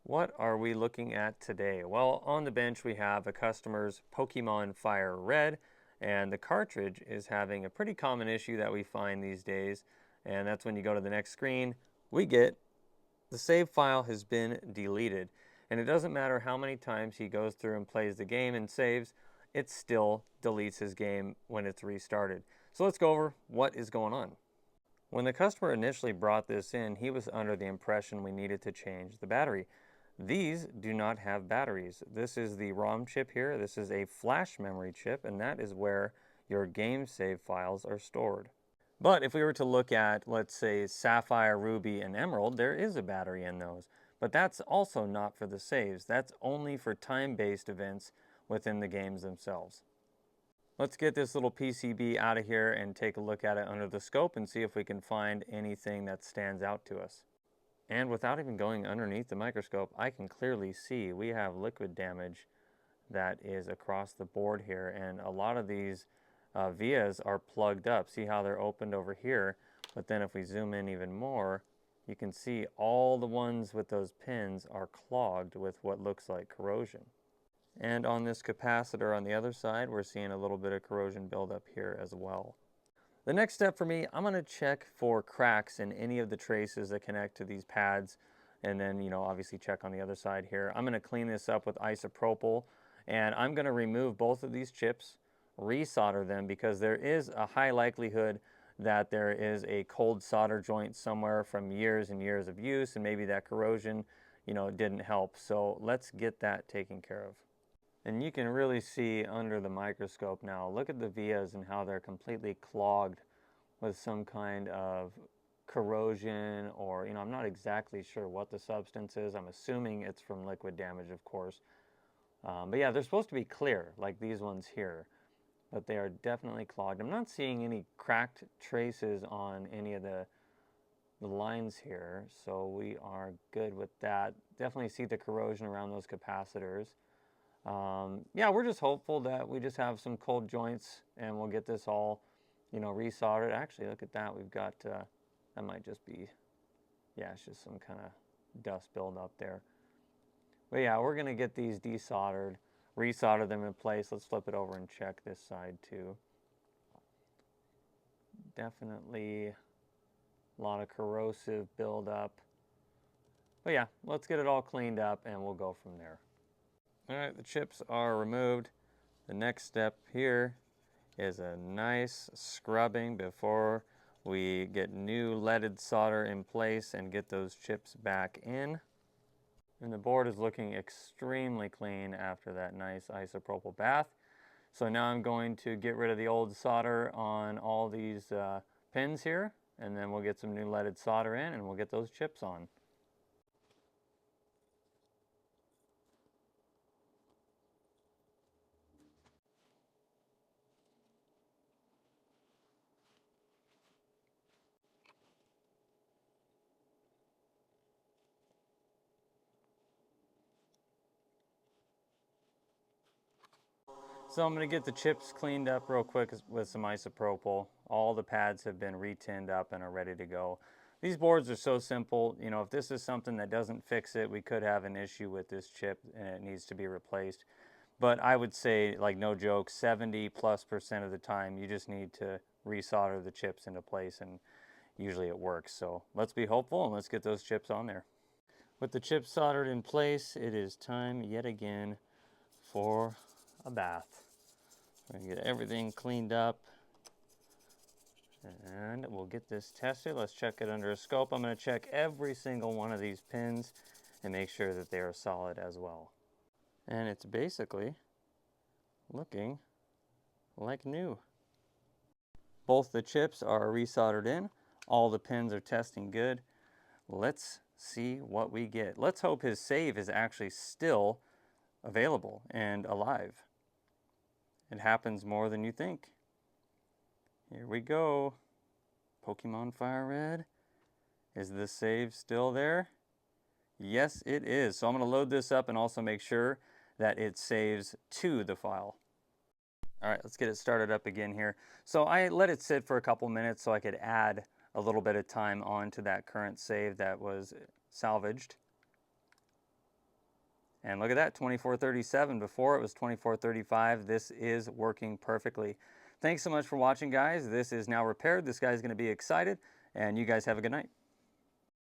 What are we looking at today? Well, on the bench we have a customer's Pokemon Fire Red, and the cartridge is having a pretty common issue that we find these days, and that's when you go to the next screen, we get the save file has been deleted. And it doesn't matter how many times he goes through and plays the game and saves, it still deletes his game when it's restarted. So let's go over what is going on. When the customer initially brought this in, he was under the impression we needed to change the battery. These do not have batteries. This is the ROM chip here. This is a flash memory chip, and that is where your game save files are stored. But if we were to look at, let's say, Sapphire, Ruby, and Emerald, there is a battery in those. But that's also not for the saves. That's only for time-based events within the games themselves. Let's get this little PCB out of here and take a look at it under the scope and see if we can find anything that stands out to us. And without even going underneath the microscope, I can clearly see we have liquid damage that is across the board here. And a lot of these vias are plugged up. See how they're opened over here? But then if we zoom in even more, you can see all the ones with those pins are clogged with what looks like corrosion. And on this capacitor on the other side, we're seeing a little bit of corrosion buildup here as well. The next step for me, I'm going to check for cracks in any of the traces that connect to these pads, and then, obviously check on the other side here. I'm going to clean this up with isopropyl, and I'm going to remove both of these chips, resolder them, because there is a high likelihood that there is a cold solder joint somewhere from years and years of use, and maybe that corrosion, didn't help. So let's get that taken care of. And you can really see under the microscope now, look at the vias and how they're completely clogged with some kind of corrosion, or, I'm not exactly sure what the substance is. I'm assuming it's from liquid damage, of course. But yeah, they're supposed to be clear, like these ones here, but they are definitely clogged. I'm not seeing any cracked traces on any of the lines here, so we are good with that. Definitely see the corrosion around those capacitors. Yeah, we're just hopeful that we just have some cold joints and we'll get this all, resoldered. Actually, look at that. We've got, that might just be, yeah, it's just some kind of dust buildup there. But yeah, we're going to get these desoldered, resolder them in place. Let's flip it over and check this side too. Definitely a lot of corrosive buildup. But yeah, let's get it all cleaned up and we'll go from there. All right, the chips are removed. The next step here is a nice scrubbing before we get new leaded solder in place and get those chips back in. And the board is looking extremely clean after that nice isopropyl bath. So now I'm going to get rid of the old solder on all these pins here, and then we'll get some new leaded solder in and we'll get those chips on. So I'm going to get the chips cleaned up real quick with some isopropyl. All the pads have been re-tinned up and are ready to go. These boards are so simple. If this is something that doesn't fix it, we could have an issue with this chip and it needs to be replaced. But I would say, like, no joke, 70+% of the time you just need to resolder the chips into place and usually it works. So let's be hopeful and let's get those chips on there. With the chips soldered in place, it is time yet again for a bath. We're going to get everything cleaned up and we'll get this tested. Let's check it under a scope. I'm going to check every single one of these pins and make sure that they are solid as well. And it's basically looking like new. Both the chips are resoldered in. All the pins are testing good. Let's see what we get. Let's hope his save is actually still available and alive. It happens more than you think. Here we go. Pokemon Fire Red. Is the save still there? Yes, it is. So I'm going to load this up and also make sure that it saves to the file. All right, let's get it started up again here. So I let it sit for a couple minutes so I could add a little bit of time onto that current save that was salvaged. And look at that, 2437. Before it was 2435. This is working perfectly. Thanks so much for watching, guys. This is now repaired. This guy's going to be excited, and you guys have a good night.